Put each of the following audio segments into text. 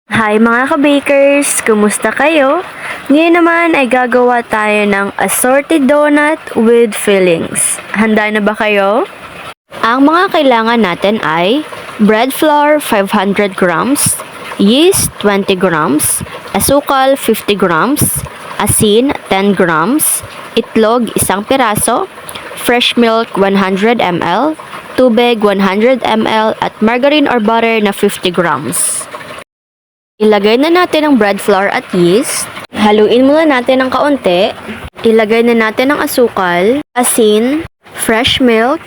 Hi mga ka-bakers! Kumusta kayo? Ngayon naman ay gagawa tayo ng assorted donut with fillings. Handa na ba kayo? Ang mga kailangan natin ay bread flour 500 grams, yeast 20 grams, asukal 50 grams, asin 10 grams, itlog 1 piraso, fresh milk 100 ml, tubig 100 ml at margarine or butter na 50 grams. Ilagay na natin ang bread flour at yeast. Haluin muna natin ng kaunti. Ilagay na natin ang asukal, asin, fresh milk,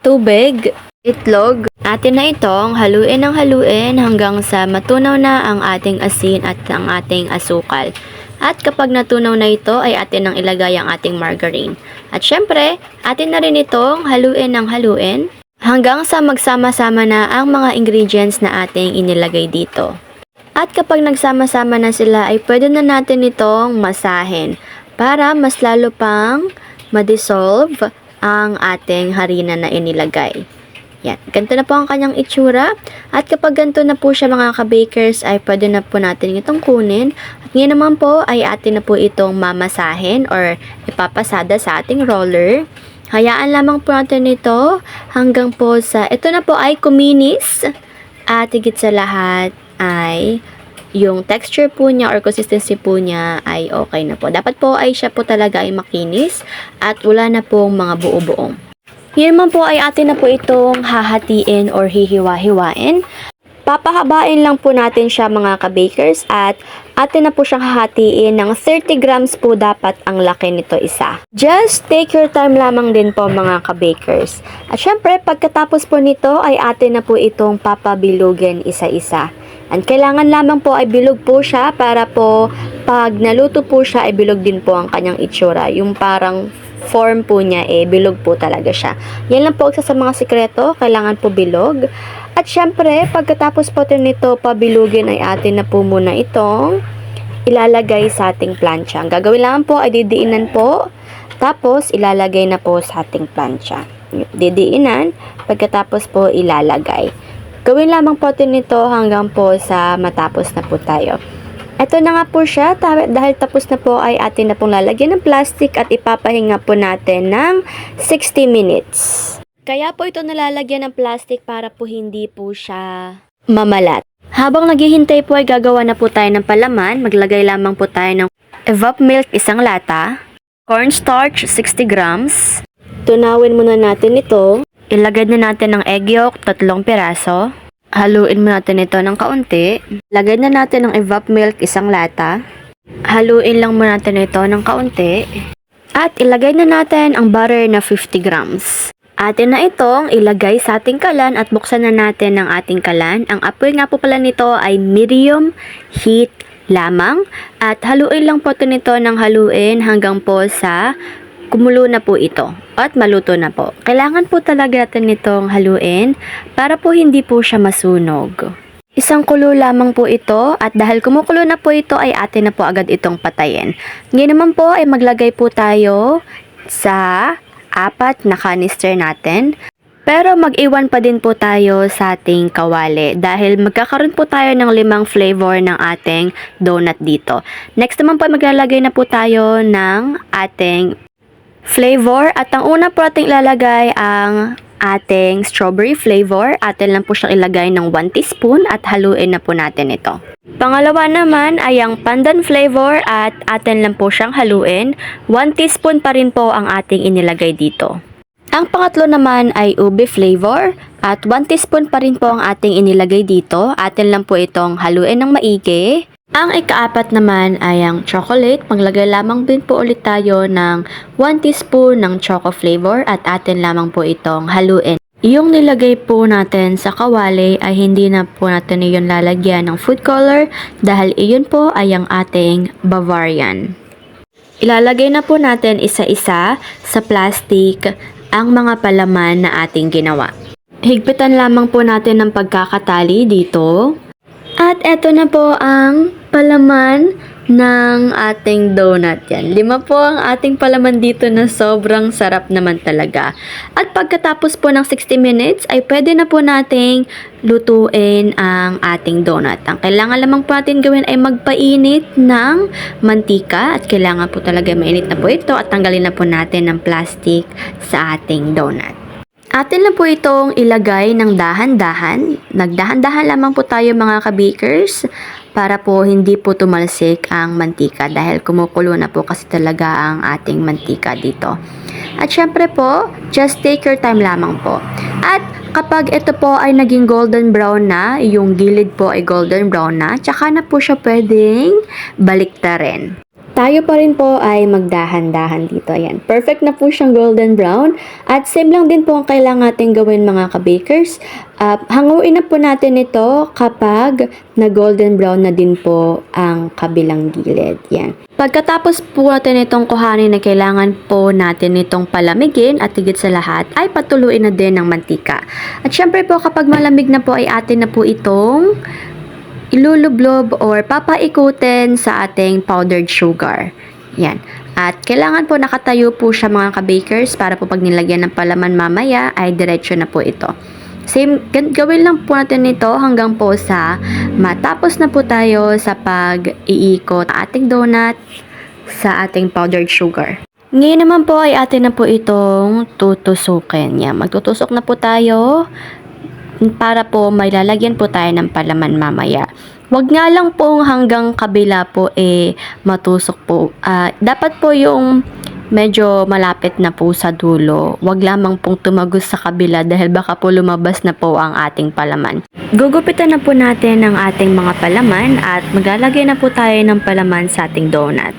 tubig, itlog. Atin na itong haluin ng haluin hanggang sa matunaw na ang ating asin at ang ating asukal. At kapag natunaw na ito ay atin nang ilagay ang ating margarine. At syempre, atin na rin itong haluin ng haluin hanggang sa magsama-sama na ang mga ingredients na ating inilagay dito. At kapag nagsama-sama na sila ay pwede na natin itong masahin para mas lalo pang ma-dissolve ang ating harina na inilagay. Yan, ganito na po ang kanyang itsura. At kapag ganito na po siya mga ka-bakers ay pwede na po natin itong kunin. At ngayon naman po ay atin na po itong mamasahin or ipapasada sa ating roller. Hayaan lamang po natin ito hanggang po sa ito na po ay kuminis. At higit sa lahat ay yung texture po niya or consistency po niya ay okay na po. Dapat po ay siya po talaga ay makinis at wala na pong mga buo-buong. Yan naman po ay atin na po itong hahatiin or hihiwa-hiwain. Papahabain lang po natin siya mga ka-bakers at atin na po siyang hahatiin ng 30 grams po dapat ang laki nito isa. Just take your time lamang din po mga ka-bakers. At syempre pagkatapos po nito ay atin na po itong papabilugin isa-isa. And kailangan lamang po ay bilog po siya para po pag naluto po siya ay bilog din po ang kanyang itsura. Yung parang form po niya bilog po talaga siya. Yan lang po isa sa mga sikreto, kailangan po bilog. At syempre, pagkatapos po nito pabilugin ay atin na po muna itong ilalagay sa ating plancha. Ang gagawin lang po ay didiinan po, tapos ilalagay na po sa ating plancha. Didiinan, pagkatapos po ilalagay. Gawin lamang po nito hanggang po sa matapos na po tayo. Ito na nga po siya, dahil tapos na po ay atin na pong lalagyan ng plastic at ipapahinga po natin ng 60 minutes. Kaya po ito nalalagyan ng plastic para po hindi po siya mamalat. Habang naghihintay po ay gagawa na po tayo ng palaman, maglagay lamang po tayo ng evap milk 1 lata, cornstarch 60 grams, tunawin muna natin ito, ilagay na natin ng egg yolk 3 piraso, haluin muna natin ito ng kaunti, lagay na natin ng evap milk 1 lata, haluin lang muna natin ito ng kaunti, at ilagay na natin ang butter na 50 grams. Atin na itong ilagay sa ating kalan at buksan na natin ang ating kalan. Ang apoy nga po pala nito ay medium heat lamang at haluin lang po ito nito ng haluin hanggang po sa kumulo na po ito at maluto na po. Kailangan po talaga natin itong haluin para po hindi po siya masunog. Isang kulo lamang po ito at dahil kumukulo na po ito ay atin na po agad itong patayin. Ngayon naman po ay maglagay po tayo sa 4 na canister natin. Pero mag-iwan pa din po tayo sa ating kawali dahil magkakaroon po tayo ng 5 flavor ng ating donut dito. Next naman po maglalagay na po tayo ng ating flavor at ang una po ating ilalagay ang ating strawberry flavor. Atin lang po siyang ilagay ng 1 teaspoon at haluin na po natin ito. Pangalawa naman ay ang pandan flavor at atin lang po siyang haluin. 1 teaspoon pa rin po ang ating inilagay dito. Ang pangatlo naman ay ube flavor at 1 teaspoon pa rin po ang ating inilagay dito. Atin lang po itong haluin ng maigi. Ang ikaapat naman ay ang chocolate. Maglagay lamang din po ulit tayo ng 1 teaspoon ng choco flavor at atin lamang po itong haluin. Yung nilagay po natin sa kawali ay hindi na po natin iyon lalagyan ng food color dahil iyon po ay ang ating Bavarian. Ilalagay na po natin isa-isa sa plastic ang mga palaman na ating ginawa. Higpitan lamang po natin ng pagkakatali dito. At eto na po ang palaman ng ating donut yan. 5 po ang ating palaman dito na sobrang sarap naman talaga. At pagkatapos po ng 60 minutes ay pwede na po nating lutuin ang ating donut. Ang kailangan lamang po natin gawin ay magpainit ng mantika at kailangan po talaga mainit na po ito at tanggalin na po natin ng plastic sa ating donut. Atin lang po itong ilagay ng dahan-dahan. Nagdahan-dahan lamang po tayo mga ka-bakers para po hindi po tumalsik ang mantika dahil kumukulo na po kasi talaga ang ating mantika dito. At syempre po, just take your time lamang po. At kapag ito po ay naging golden brown na, yung gilid po ay golden brown na, tsaka na po siya pwedeng baliktarin. Tayo pa rin po ay magdahan-dahan dito. Ayan. Perfect na po siyang golden brown. At same lang din po ang kailangan natin gawin mga ka-bakers. Hanguin na po natin ito kapag na golden brown na din po ang kabilang gilid. Yan. Pagkatapos po natin itong kuhanin na kailangan po natin itong palamigin at higit sa lahat ay patuluin na din ng mantika. At syempre po kapag malamig na po ay atin na po itong ilulublob or papaikutin sa ating powdered sugar. Yan. At kailangan po nakatayo po siya mga ka-bakers para po pag nilagyan ng palaman mamaya ay diretso na po ito. Same, gawin lang po natin ito hanggang po sa matapos na po tayo sa pag-iikot ng ating donut sa ating powdered sugar. Ngayon naman po ay atin na po itong tutusukin. Yan. Magtutusok na po tayo para po may lalagyan po tayo ng palaman mamaya. Wag nga lang po hanggang kabila po matusok po. Dapat po yung medyo malapit na po sa dulo. Wag lamang pong tumagos sa kabila dahil baka po lumabas na po ang ating palaman. Gugupitan na po natin ang ating mga palaman at maglalagay na po tayo ng palaman sa ating donut.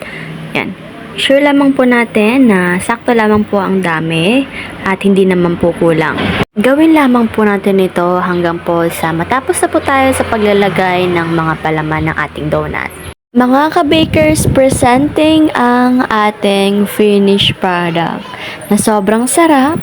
Yan. Sure lamang po natin na sakto lamang po ang dami at hindi naman po kulang. Gawin lamang po natin ito hanggang po sa matapos na po tayo sa paglalagay ng mga palaman ng ating donut. Mga ka-bakers, presenting ang ating finished product na sobrang sarap,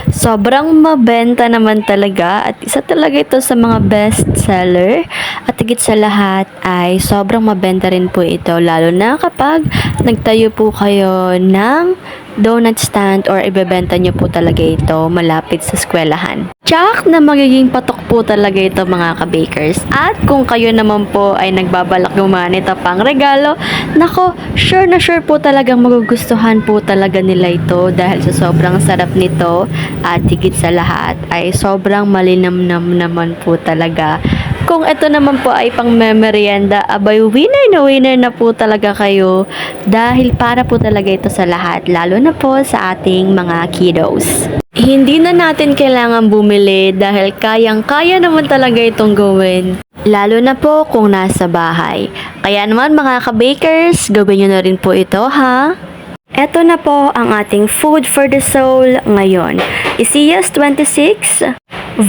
sobrang mabenta naman talaga at isa talaga ito sa mga best seller at higit sa lahat ay sobrang mabenta rin po ito lalo na kapag nagtayo po kayo ng donut stand or ibebenta nyo po talaga ito malapit sa eskwelahan. Tsak na magiging patok po talaga ito mga ka-bakers. At kung kayo naman po ay nagbabalak gumawa nito pang regalo, nako, sure na sure po talagang magugustuhan po talaga nila ito dahil sa sobrang sarap nito at higit sa lahat ay sobrang malinamnam naman po talaga. Kung ito naman po ay pang merienda, abay winner na po talaga kayo dahil para po talaga ito sa lahat, lalo na po sa ating mga kiddos. Hindi na natin kailangan bumili dahil kayang-kaya naman talaga itong gawin. Lalo na po kung nasa bahay. Kaya naman mga ka-bakers, gawin nyo na rin po ito ha. Ito na po ang ating food for the soul ngayon. Isaiah 26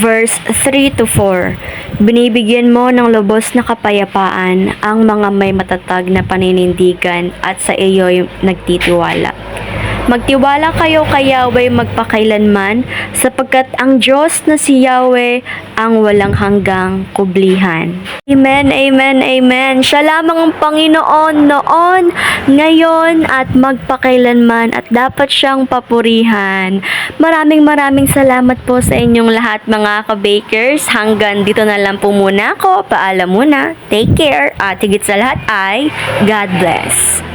verse 3 to 4. Binibigyan mo ng lubos na kapayapaan ang mga may matatag na paninindigan at sa iyo'y nagtitiwala. Magtiwala kayo kay Yahweh magpakailanman sapagkat ang Diyos na si Yahweh ang walang hanggang kublihan. Amen, amen, amen. Siya lamang ang Panginoon noon, ngayon at magpakailanman at dapat siyang papurihan. Maraming salamat po sa inyong lahat mga ka-bakers. Hanggang dito na lang po muna ako. Paalam muna. Take care at higit sa lahat ay God bless.